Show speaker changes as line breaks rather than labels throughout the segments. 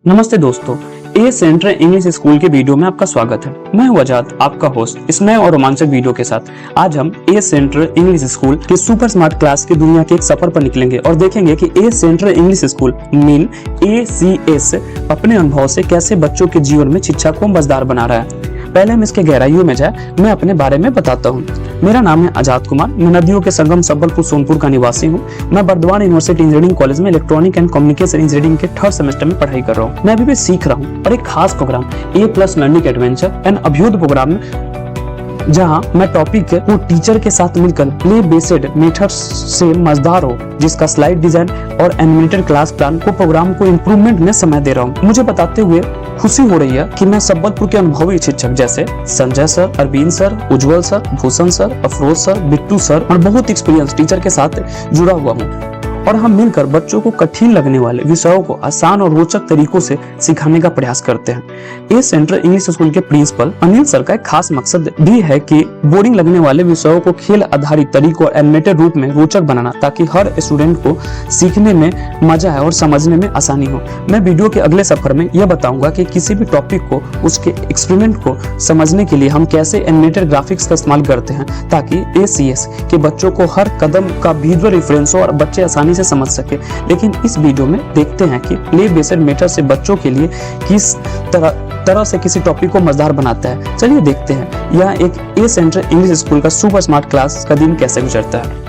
नमस्ते दोस्तों, ए Central English school के वीडियो में आपका स्वागत है। मैं हूं आजाद, आपका होस्ट इस नए और रोमांचक वीडियो के साथ। आज हम ए सेंट्रल इंग्लिश स्कूल के सुपर स्मार्ट क्लास की दुनिया के एक सफर पर निकलेंगे और देखेंगे कि A Central English School mean ACS अपने अनुभव से कैसे बच्चों के जीवन में शिक्षा को मजेदार बना रहा है। पहले हम इसके गहराइयों में जाए, मैं अपने बारे में बताता हूँ। मेरा नाम है आजाद कुमार। मैं नदियों के संगम संबलपुर सोनपुर का निवासी हूँ। मैं बर्दवान यूनिवर्सिटी इंजीनियरिंग कॉलेज में इलेक्ट्रॉनिक एंड कम्युनिकेशन इंजीनियरिंग के 3rd सेमेस्टर में पढ़ाई कर रहा हूँ। मैं अभी भी सीख रहा हूँ और एक खास programme A+ learning adventure and Abhyudaya programme में, जहां मैं टॉपिक को टीचर के साथ मिलकर प्ले बेस्ड मेथड से मजेदार हो, जिसका स्लाइड डिजाइन और एनिमेटेड क्लास प्लान को प्रोग्राम को इम्प्रूवमेंट में समय दे रहा हूं। मुझे बताते हुए खुशी हो रही है कि मैं संबलपुर के अनुभवी शिक्षक जैसे Sanjay sir, Arvind sir, Ujjwal sir, Bhushan sir, Afroz sir, Bittu sir और बहुत एक्सपीरियंस टीचर के साथ जुड़ा हुआ हूँ और हम मिलकर बच्चों को कठिन लगने वाले विषयों को आसान और रोचक तरीकों से सिखाने का प्रयास करते हैं। ए सेंट्रल इंग्लिश स्कूल के प्रिंसिपल अनिल सर का एक खास मकसद भी है कि बोरिंग लगने वाले विषयों को खेल आधारित तरीकों और एनिमेटेड रूप में रोचक बनाना, ताकि हर स्टूडेंट को सीखने में मजा आए और समझने में आसानी हो। मैं वीडियो के अगले सफर में यह बताऊंगा कि किसी भी टॉपिक को, उसके एक्सपेरिमेंट को समझने के लिए हम कैसे एनिमेटेड ग्राफिक्स का इस्तेमाल करते हैं, ताकि ACS के बच्चों को हर कदम का विजुअल रेफरेंस हो और बच्चे आसानी से समझ सके। लेकिन इस वीडियो में देखते हैं कि प्ले बेस्ड मेथड से बच्चों के लिए किस तरह से किसी टॉपिक को मजेदार बनाता है। चलिए देखते हैं यह एक ए सेंट्रल इंग्लिश स्कूल का सुपर स्मार्ट क्लास का दिन कैसे गुजरता है।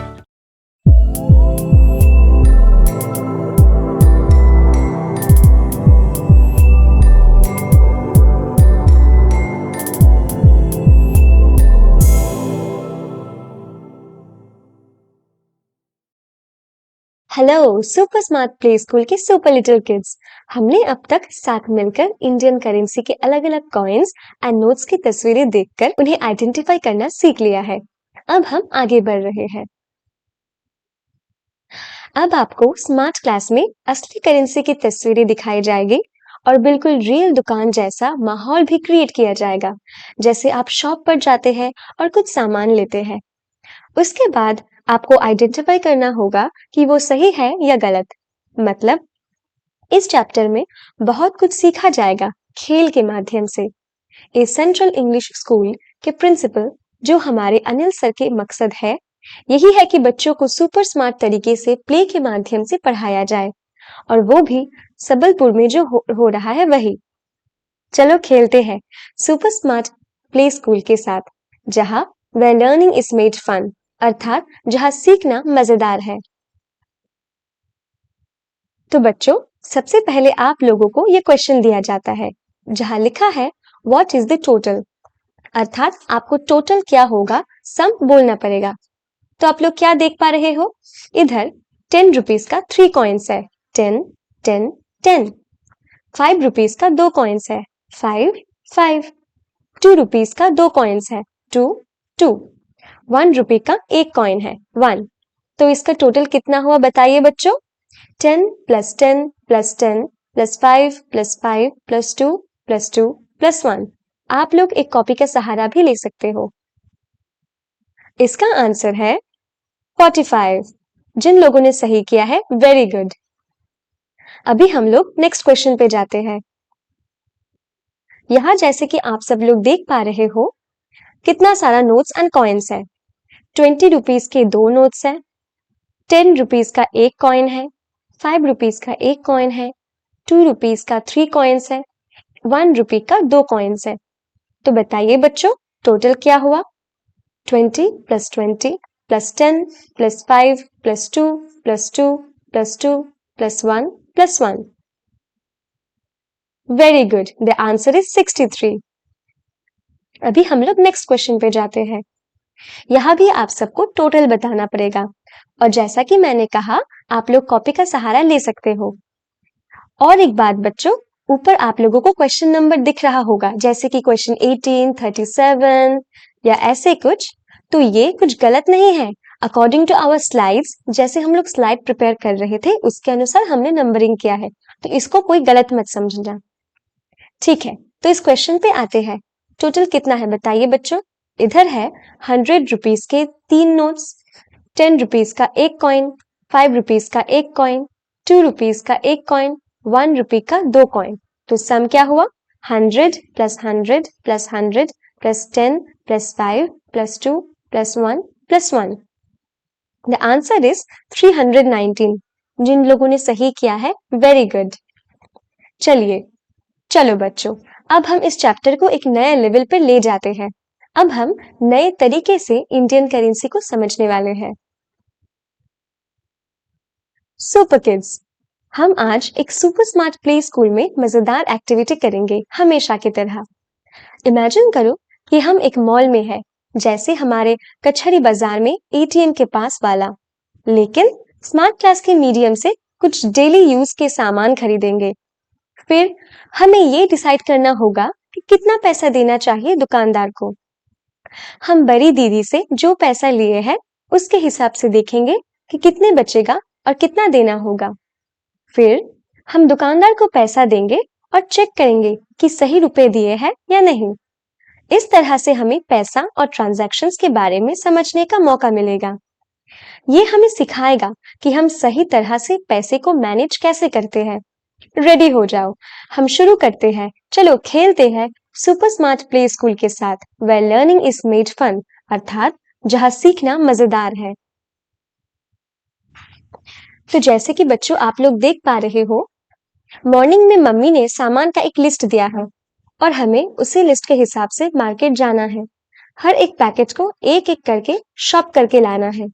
Hello super smart play school के सुपर लिटिल किड्स। हमने अब तक साथ मिलकर इंडियन करेंसी के अलग अलग कॉइन्स एंड नोट्स की तस्वीरें देखकर उन्हें आइडेंटिफाई करना सीख लिया है। अब हम आगे बढ़ रहे हैं। अब आपको स्मार्ट क्लास में असली करेंसी की तस्वीरें दिखाई जाएगी और बिल्कुल रियल दुकान जैसा माहौल भी क्रिएट किया जाएगा, जैसे आप शॉप पर जाते हैं और कुछ सामान लेते हैं। उसके बाद आपको आइडेंटिफाई करना होगा कि वो सही है या गलत। मतलब इस चैप्टर में बहुत कुछ सीखा जाएगा खेल के माध्यम से। ए सेंट्रल इंग्लिश स्कूल के प्रिंसिपल, जो हमारे अनिल सर के मकसद है, यही है कि बच्चों को सुपर स्मार्ट तरीके से प्ले के माध्यम से पढ़ाया जाए, और वो भी सबलपुर में जो हो रहा है वही। चलो खेलते हैं सुपर स्मार्ट प्ले स्कूल के साथ, जहां where learning is made fun, अर्थात जहां सीखना मजेदार है। तो बच्चों, सबसे पहले आप लोगों को यह क्वेश्चन दिया जाता है, जहां लिखा है व्हाट इज द टोटल, अर्थात आपको टोटल क्या होगा सम बोलना पड़ेगा। तो आप लोग क्या देख पा रहे हो, इधर 10 रुपीज का 3 कॉइन्स है, 10 10 10। 5 रुपीज का 2 कॉइन्स है, 5 5। 2 रुपीज का 2 कॉइन्स है, 2 2। 1 रुपए का 1 कॉइन है, 1। तो इसका टोटल कितना हुआ बताइए बच्चों। 10 + 10 + 10 + 5 + 5 + 2 + 2 + 1। आप लोग एक कॉपी का सहारा भी ले सकते हो। इसका आंसर है 45। जिन लोगों ने सही किया है, वेरी गुड। अभी हम लोग नेक्स्ट क्वेश्चन पे जाते हैं। यहाँ जैसे कि आप सब लोग देख पा रहे हो, कितना सारा नोट्स एंड कॉइन्स है। 20 रुपीज के 2 नोट्स है, 10 रुपीज का 1 कॉइन है, 5 रुपीज का 1 कॉइन है, 2 रुपीज का 3 कॉइन्स है, 1 रुपए का 2 कॉइन्स है। तो बताइए बच्चों, टोटल क्या हुआ। 20 + 20 + 10 + 5 + 2 + 2 + 2 + 1 + 1। Very good, the answer is 63। अभी हम लोग नेक्स्ट क्वेश्चन पे जाते हैं। यहाँ भी आप सबको टोटल बताना पड़ेगा, और जैसा कि मैंने कहा, आप लोग कॉपी का सहारा ले सकते हो। और एक बात बच्चों, ऊपर आप लोगों को क्वेश्चन नंबर दिख रहा होगा, जैसे कि क्वेश्चन 18, 37 या ऐसे कुछ। तो ये कुछ गलत नहीं है। अकॉर्डिंग टू आवर स्लाइड्स, जैसे हम लोग स्लाइड प्रिपेयर कर रहे थे उसके अनुसार हमने नंबरिंग किया है, तो इसको कोई गलत मत समझना। ठीक है, तो इस क्वेश्चन पे आते हैं। टोटल कितना है बताइए बच्चों। इधर है 100 रुपीज के 3 नोट्स, 10 रुपीज का 1 कॉइन, 5 रुपीज का 1 कॉइन, 2 रुपीज का 1 कॉइन, 1 रुपए का 2 कॉइन। तो सम क्या हुआ? 100 plus 100 plus 100 plus 10 plus 5 plus 2 plus 1 plus 1। The answer is 319। जिन लोगों ने सही किया है, वेरी गुड। चलो बच्चों, अब हम इस चैप्टर को एक नए लेवल पर ले जाते हैं। अब हम नए तरीके से इंडियन करेंसी को समझने वाले हैं। सुपर किड्स, हम आज एक सुपर स्मार्ट प्ले स्कूल में मजेदार एक्टिविटी करेंगे, हमेशा की तरह। इमेजिन करो कि हम एक मॉल में हैं, जैसे हमारे कचहरी बाजार में एटीएम के पास वाला, लेकिन स्मार्ट क्लास के मीडियम से कुछ डेली यूज के सामान खरीदेंगे। फिर हमें ये डिसाइड करना होगा कि कितना पैसा देना चाहिए दुकानदार को। हम बड़ी दीदी से जो पैसा लिए हैं, उसके हिसाब से देखेंगे कि कितने बचेगा और कितना देना होगा। फिर हम दुकानदार को पैसा देंगे और चेक करेंगे कि सही रुपए दिए हैं या नहीं। इस तरह से हमें पैसा और ट्रांजैक्शंस के बारे में समझने का मौका मिलेगा। ये हमें सिखाएगा कि हम सही तरह से पैसे को मैनेज कैसे करते हैं। रेडी हो जाओ, हम शुरू करते हैं। चलो खेलते हैं सुपर स्मार्ट प्ले स्कूल के साथ, where learning is made fun, अर्थात जहां सीखना मजेदार है। तो जैसे कि बच्चों आप लोग देख पा रहे हो, मॉर्निंग में मम्मी ने सामान का एक लिस्ट दिया है और हमें उसी लिस्ट के हिसाब से मार्केट जाना है। हर एक पैकेट को एक एक करके शॉप करके लाना है।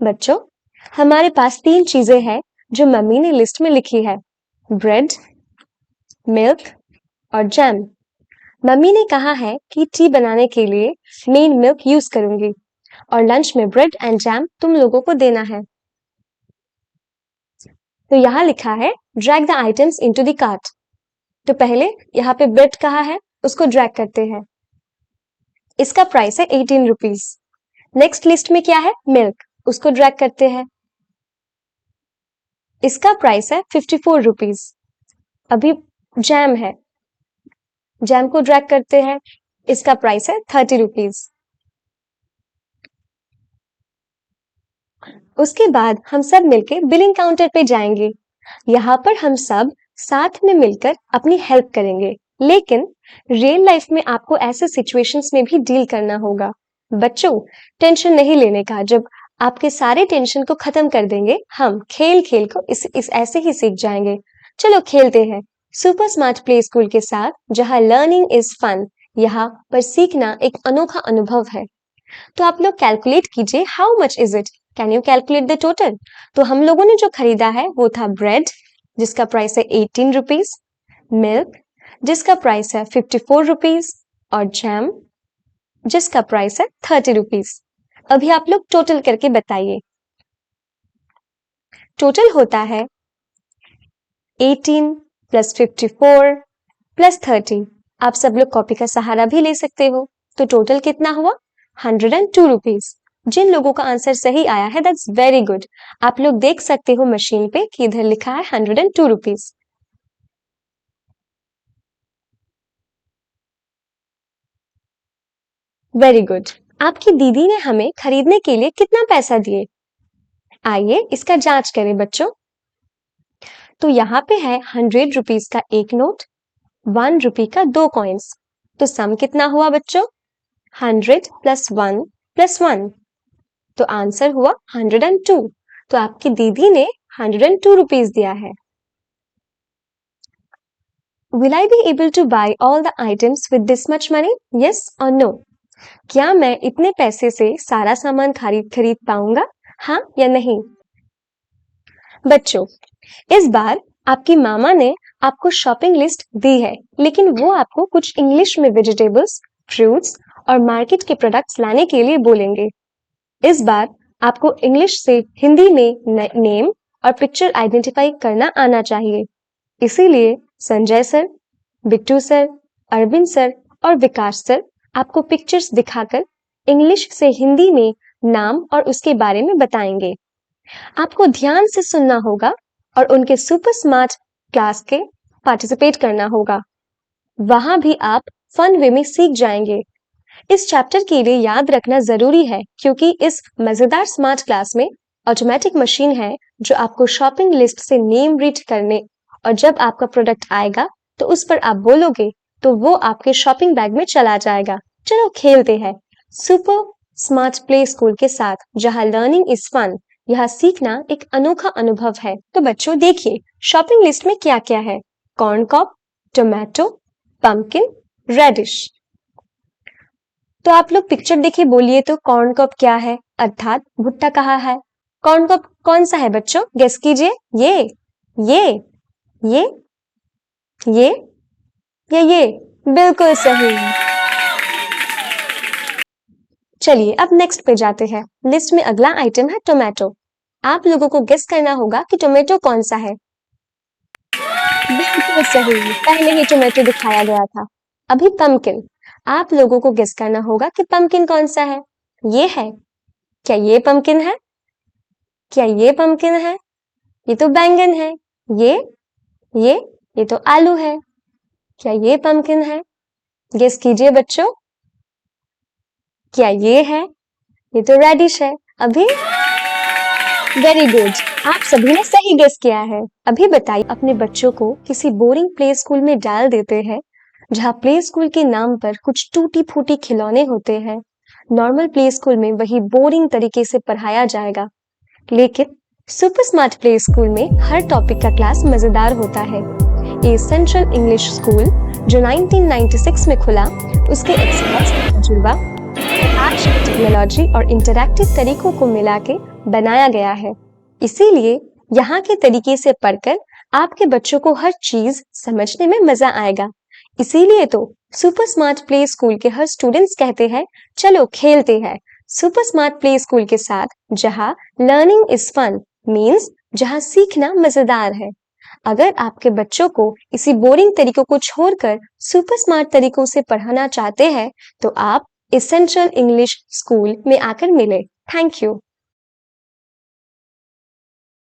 बच्चों, हमारे पास 3 चीजें हैं जो मम्मी ने लिस्ट में लिखी है, ब्रेड, मिल्क और जैम। मम्मी ने कहा है कि टी बनाने के लिए मेन मिल्क यूज करूंगी और लंच में ब्रेड एंड जैम तुम लोगों को देना है। तो यहाँ लिखा है drag the items into the cart. तो पहले यहाँ पे ब्रेड कहा है, उसको ड्रैग करते हैं। इसका प्राइस है 18 रुपीज। नेक्स्ट लिस्ट में क्या है? मिल्क, उसको ड्रैग करते हैं। इसका प्राइस है 54 रुपीज। अभी जैम है, जैम को ड्रैग करते हैं। इसका प्राइस है 30 रुपीज। उसके बाद हम सब मिलके बिलिंग काउंटर पे जाएंगे। यहाँ पर हम सब साथ में मिलकर अपनी हेल्प करेंगे, लेकिन रियल लाइफ में आपको ऐसे सिचुएशंस में भी डील करना होगा। बच्चों, टेंशन नहीं लेने का। जब आपके सारे टेंशन को खत्म कर देंगे, हम खेल खेल को इस ऐसे ही सीख जाएंगे। चलो खेलते हैं सुपर स्मार्ट प्ले स्कूल के साथ, जहाँ लर्निंग इज फन। यहाँ पर सीखना एक अनोखा अनुभव है। तो आप लोग कैलकुलेट कीजिए, how much is it? Can you calculate the total? तो हम लोगों ने जो खरीदा है वो था ब्रेड, जिसका प्राइस है 18 रुपीज, मिल्क जिसका प्राइस है 54 रुपीज और जैम जिसका प्राइस है 30 रुपीज। अभी आप लोग टोटल करके बताइए। टोटल होता है 18 प्लस 54 प्लस 30। आप सब लोग कॉपी का सहारा भी ले सकते हो। तो टोटल कितना हुआ? 102 रुपीज। जिन लोगों का आंसर सही आया है, दैट्स वेरी गुड। आप लोग देख सकते हो मशीन पे कि इधर लिखा है 102 रुपीज। Very good. आपकी दीदी ने हमें खरीदने के लिए कितना पैसा दिए? आइए इसका जांच करें बच्चों। तो यहाँ पे है 100 रुपीज का एक नोट, 1 रुपी का 2 कॉइन्स। तो सम कितना हुआ बच्चों? 100 प्लस 1 प्लस 1। तो आंसर हुआ 102। तो आपकी दीदी ने 102 रुपीज दिया है। Will I be able to buy all the items with this much money? Yes or no? क्या मैं इतने पैसे से सारा सामान खरीद पाऊंगा? हाँ या नहीं? बच्चों, इस बार आपकी मामा ने आपको शॉपिंग लिस्ट दी है, लेकिन वो आपको कुछ इंग्लिश में वेजिटेबल्स, फ्रूट्स और मार्केट के प्रोडक्ट्स लाने के लिए बोलेंगे। इस बार आपको इंग्लिश से हिंदी में नेम और पिक्चर आइडेंटिफाई करना आना चाहिए। इसीलिए Sanjay sir, Bittu sir, Arvind sir और विकास सर आपको पिक्चर्स दिखाकर इंग्लिश से हिंदी में नाम और उसके बारे में बताएंगे। आपको ध्यान से सुनना होगा और उनके सुपर स्मार्ट क्लास के पार्टिसिपेट करना होगा। वहां भी आप फन वे में सीख जाएंगे। इस चैप्टर के लिए याद रखना जरूरी है, क्योंकि इस मजेदार स्मार्ट क्लास में ऑटोमेटिक मशीन है जो आपको शॉपिंग लिस्ट से नेम रीड करने और जब आपका प्रोडक्ट आएगा तो उस पर आप बोलोगे तो वो आपके शॉपिंग बैग में चला जाएगा। चलो खेलते हैं सुपर स्मार्ट प्ले स्कूल के साथ, जहाँ लर्निंग इज फन। यह सीखना एक अनोखा अनुभव है। तो बच्चों देखिए शॉपिंग लिस्ट में क्या क्या है। Corn cob, tomato, pumpkin, radish. तो आप लोग पिक्चर देखिए, बोलिए तो कॉर्न कॉब क्या है, अर्थात भुट्टा कहाँ है। कॉर्न कॉब कौन सा है बच्चों, गेस कीजिए। ये ये ये ये बिल्कुल सही। चलिए अब नेक्स्ट पे जाते हैं। लिस्ट में अगला आइटम है टोमेटो। आप लोगों को गेस करना होगा कि टोमेटो कौन सा है। बिल्कुल सही, पहले ही टोमेटो दिखाया गया था। अभी पंपकिन। आप लोगों को गेस करना होगा कि पंपकिन कौन सा है। ये है, क्या ये पंपकिन है? क्या ये पंपकिन है? ये तो बैंगन है। ये ये ये तो आलू है। क्या ये पंपकिन है? गेस कीजिए बच्चों। क्या ये है? ये तो रेडिश है। अभी वेरी गुड, आप सभी ने सही गेस किया है। अभी बताइए, अपने बच्चों को किसी बोरिंग प्ले स्कूल में डाल देते हैं जहाँ प्ले स्कूल के नाम पर कुछ टूटी फूटी खिलौने होते हैं। नॉर्मल प्ले स्कूल में वही बोरिंग तरीके से पढ़ाया जाएगा, लेकिन सुपर स्मार्ट प्ले स्कूल में हर टॉपिक का क्लास मजेदार होता है। ये सेंट्रल इंग्लिश स्कूल जो 1996 में खुला, उसके एक्सपर्ट्स का तजुर्बा, आज की टेक्नोलॉजी और इंटरैक्टिव तरीकों को मिला के बनाया गया है। इसीलिए यहाँ के तरीके से पढ़कर आपके बच्चों को हर चीज समझने में मजा आएगा। इसीलिए तो सुपर स्मार्ट प्ले स्कूल के हर स्टूडेंट्स कहते हैं चलो खेलते हैं सुपर स्मार्ट प्ले स्कूल के साथ, जहाँ लर्निंग इज फन मीन्स जहाँ सीखना मजेदार है। अगर आपके बच्चों को इसी बोरिंग तरीकों को छोड़कर सुपर स्मार्ट तरीकों से पढ़ाना चाहते हैं तो आप एसेंशियल इंग्लिश स्कूल में आकर मिले। Thank you.